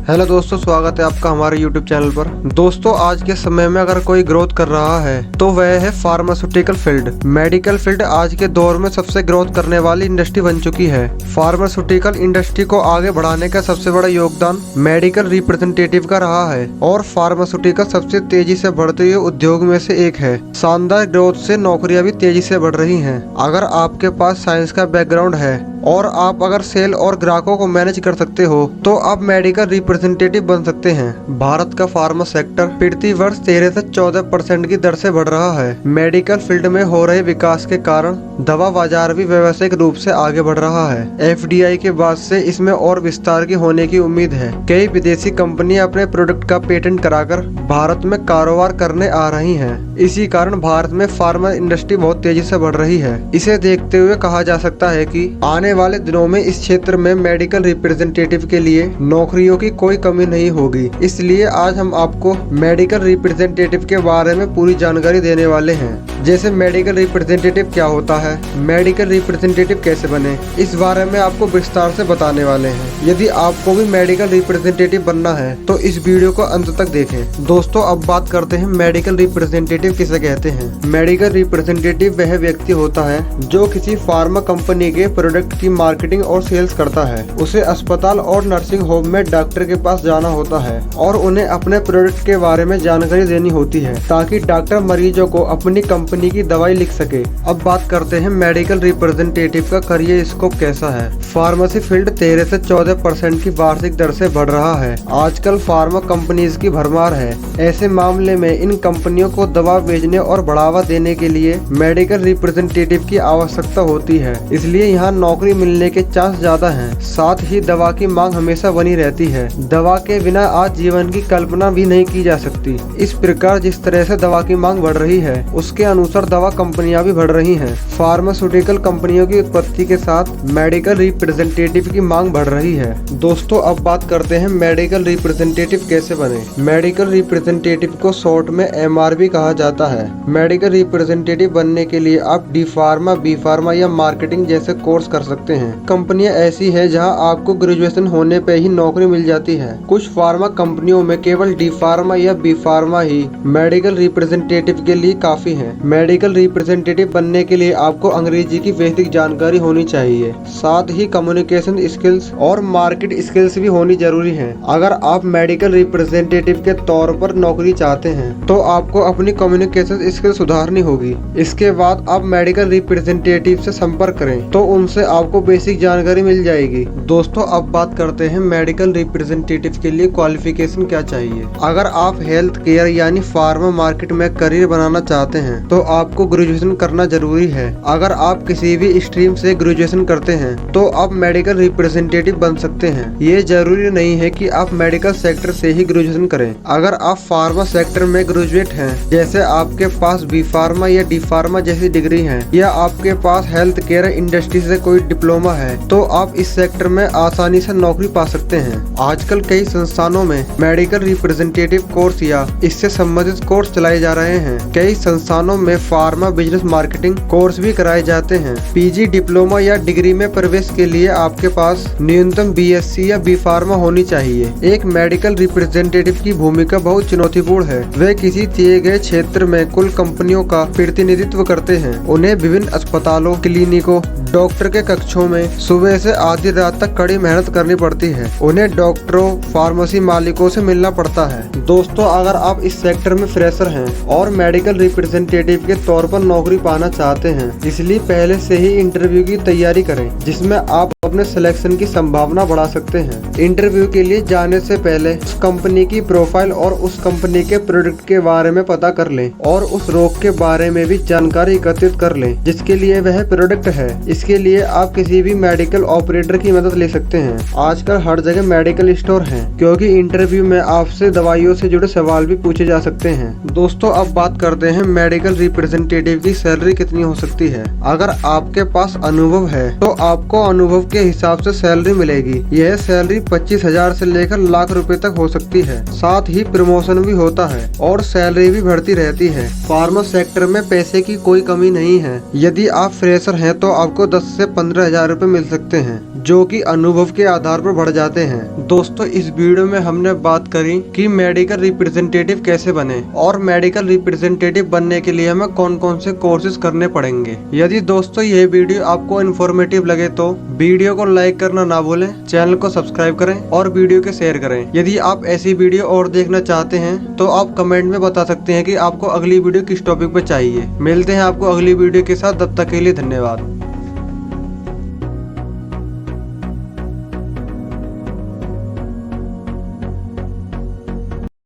Hello दोस्तों, स्वागत है आपका हमारे यूट्यूब चैनल पर। दोस्तों, आज के समय में अगर कोई ग्रोथ कर रहा है तो वह है फार्मास्यूटिकल फील्ड। मेडिकल फील्ड आज के दौर में सबसे ग्रोथ करने वाली इंडस्ट्री बन चुकी है। फार्मास्यूटिकल इंडस्ट्री को आगे बढ़ाने का सबसे बड़ा योगदान मेडिकल रिप्रेजेंटेटिव का रहा है और फार्मास्यूटिकल सबसे तेजी से बढ़ते हुए उद्योग में से एक है। शानदार ग्रोथ से नौकरियां भी तेजी से बढ़ रही हैं। अगर आपके पास साइंस का बैकग्राउंड है और आप अगर सेल और ग्राहकों को मैनेज कर सकते हो तो आप मेडिकल रिप्रेजेंटेटिव बन सकते हैं। भारत का फार्मा सेक्टर प्रति वर्ष 13 से 14% की दर से बढ़ रहा है। मेडिकल फील्ड में हो रहे विकास के कारण दवा बाजार भी व्यावसायिक रूप से आगे बढ़ रहा है। FDI के बाद से इसमें और विस्तार की होने की उम्मीद है। कई विदेशी कंपनियां अपने प्रोडक्ट का पेटेंट कराकर भारत में कारोबार करने आ रही हैं। इसी कारण भारत में फार्मा इंडस्ट्री बहुत तेजी से बढ़ रही है। इसे देखते हुए कहा जा सकता है कि आने वाले दिनों में इस क्षेत्र में मेडिकल रिप्रेजेंटेटिव के लिए नौकरियों की कोई कमी नहीं होगी। इसलिए आज हम आपको मेडिकल रिप्रेजेंटेटिव के बारे में पूरी जानकारी देने वाले हैं। जैसे मेडिकल रिप्रेजेंटेटिव क्या होता है, मेडिकल रिप्रेजेंटेटिव कैसे बने, इस बारे में आपको विस्तार से बताने वाले हैं। यदि आपको भी मेडिकल रिप्रेजेंटेटिव बनना है तो इस वीडियो को अंत तक देखें। दोस्तों, अब बात करते हैं मेडिकल रिप्रेजेंटेटिव किसे कहते हैं। मेडिकल रिप्रेजेंटेटिव वह व्यक्ति होता है जो किसी फार्मा कंपनी के प्रोडक्ट की मार्केटिंग और सेल्स करता है। उसे अस्पताल और नर्सिंग होम में डॉक्टर के पास जाना होता है और उन्हें अपने प्रोडक्ट के बारे में जानकारी देनी होती है ताकि डॉक्टर मरीजों को अपनी कंपनी की दवाई लिख सके। अब बात करते हैं मेडिकल रिप्रेजेंटेटिव का करियर स्कोप कैसा है। फार्मेसी फील्ड 13 से 14% की वार्षिक दर से बढ़ रहा है। आजकल फार्मा कंपनीज की भरमार है। ऐसे मामले में इन कंपनियों को दवा बेचने और बढ़ावा देने के लिए मेडिकल रिप्रेजेंटेटिव की आवश्यकता होती है। इसलिए यहाँ नौकरी मिलने के चांस ज्यादा हैं। साथ ही दवा की मांग हमेशा बनी रहती है। दवा के बिना आज जीवन की कल्पना भी नहीं की जा सकती। इस प्रकार जिस तरह से दवा की मांग बढ़ रही है उसके अनुसार दवा कंपनियां भी बढ़ रही हैं। फार्मास्यूटिकल कंपनियों की उत्पत्ति के साथ मेडिकल रिप्रेजेंटेटिव की मांग बढ़ रही है। दोस्तों, अब बात करते हैं मेडिकल रिप्रेजेंटेटिव कैसे बने। मेडिकल रिप्रेजेंटेटिव को शॉर्ट में MRB कहा जाता है। मेडिकल रिप्रेजेंटेटिव बनने के लिए आप D फार्मा, B फार्मा या मार्केटिंग जैसे कोर्स कर सकते हैं। कंपनियां ऐसी है जहां आपको ग्रेजुएशन होने पे ही नौकरी मिल जाती है। कुछ फार्मा कंपनियों में केवल D फार्मा या B फार्मा ही मेडिकल रिप्रेजेंटेटिव के लिए काफी है। मेडिकल रिप्रेजेंटेटिव बनने के लिए आपको अंग्रेजी की बेसिक जानकारी होनी चाहिए। साथ ही कम्युनिकेशन स्किल्स और मार्केट स्किल्स भी होनी जरूरी है। अगर आप मेडिकल रिप्रेजेंटेटिव के तौर पर नौकरी चाहते हैं तो आपको अपनी कम्युनिकेशन स्किल सुधारनी होगी। इसके बाद आप मेडिकल रिप्रेजेंटेटिव से संपर्क करें तो उनसे आपको बेसिक जानकारी मिल जाएगी। दोस्तों, अब बात करते हैं मेडिकल रिप्रेजेंटेटिव के लिए क्वालिफिकेशन क्या चाहिए। अगर आप हेल्थ केयर यानी फार्मा मार्केट में करियर बनाना चाहते हैं तो आपको ग्रेजुएशन करना जरूरी है। अगर आप किसी भी स्ट्रीम से ग्रेजुएशन करते हैं तो आप मेडिकल रिप्रेजेंटेटिव बन सकते हैं। ये जरूरी नहीं है कि आप मेडिकल सेक्टर से ही ग्रेजुएशन करें। अगर आप फार्मा सेक्टर में ग्रेजुएट हैं, जैसे आपके पास B फार्मा या D फार्मा जैसी डिग्री है या आपके पास हेल्थ केयर इंडस्ट्री से कोई डिप्लोमा है तो आप इस सेक्टर में आसानी से नौकरी पा सकते हैं। आजकल कई संस्थानों में मेडिकल रिप्रेजेंटेटिव कोर्स या इससे संबंधित कोर्स चलाए जा रहे हैं। कई संस्थानों में फार्मा बिजनेस मार्केटिंग कोर्स भी कराए जाते हैं। PG डिप्लोमा या डिग्री में प्रवेश के लिए आपके पास न्यूनतम BSc या B फार्मा होनी चाहिए। एक मेडिकल रिप्रेजेंटेटिव की भूमिका बहुत चुनौतीपूर्ण है। वे किसी दिए गए क्षेत्र में कुल कंपनियों का प्रतिनिधित्व करते हैं। उन्हें विभिन्न अस्पतालों, क्लिनिकों, डॉक्टर के कक्षों में सुबह से आधी रात तक कड़ी मेहनत करनी पड़ती है। उन्हें डॉक्टरों, फार्मेसी मालिकों से मिलना पड़ता है। दोस्तों, अगर आप इस सेक्टर में फ्रेशर हैं और मेडिकल रिप्रेजेंटेटिव के तौर पर नौकरी पाना चाहते हैं, इसलिए पहले से ही इंटरव्यू की तैयारी करें जिसमें आप अपने सिलेक्शन की संभावना बढ़ा सकते हैं। इंटरव्यू के लिए जाने से पहले उस कंपनी की प्रोफाइल और उस कंपनी के प्रोडक्ट के बारे में पता कर लें और उस रोग के बारे में भी जानकारी एकत्रित कर लें जिसके लिए वह प्रोडक्ट है। इसके लिए आप किसी भी मेडिकल ऑपरेटर की मदद ले सकते हैं। आजकल हर जगह मेडिकल स्टोर हैं क्योंकि इंटरव्यू में आपसे दवाइयों से जुड़े सवाल भी पूछे जा सकते हैं। दोस्तों, अब बात करते हैं मेडिकल रिप्रेजेंटेटिव की सैलरी कितनी हो सकती है। अगर आपके पास अनुभव है तो आपको अनुभव के हिसाब से सैलरी मिलेगी। यह सैलरी 25,000 से लेकर लाख रुपए तक हो सकती है। साथ ही प्रमोशन भी होता है और सैलरी भी बढ़ती रहती है। फार्मा सेक्टर में पैसे की कोई कमी नहीं है। यदि आप फ्रेशर हैं तो आपको 10 से 15,000 रुपए मिल सकते हैं, जो कि अनुभव के आधार पर बढ़ जाते हैं। दोस्तों, इस वीडियो में हमने बात करी कि मेडिकल रिप्रेजेंटेटिव कैसे बने और मेडिकल रिप्रेजेंटेटिव बनने के लिए हमें कौन कौन से कोर्सेज करने पड़ेंगे। यदि दोस्तों यह वीडियो आपको इन्फॉर्मेटिव लगे तो वीडियो को लाइक करना ना भूलें, चैनल को सब्सक्राइब करें और वीडियो को शेयर करें। यदि आप ऐसी वीडियो और देखना चाहते हैं तो आप कमेंट में बता सकते हैं कि आपको अगली वीडियो किस टॉपिक पर चाहिए। मिलते हैं आपको अगली वीडियो के साथ, तब तक के लिए धन्यवाद।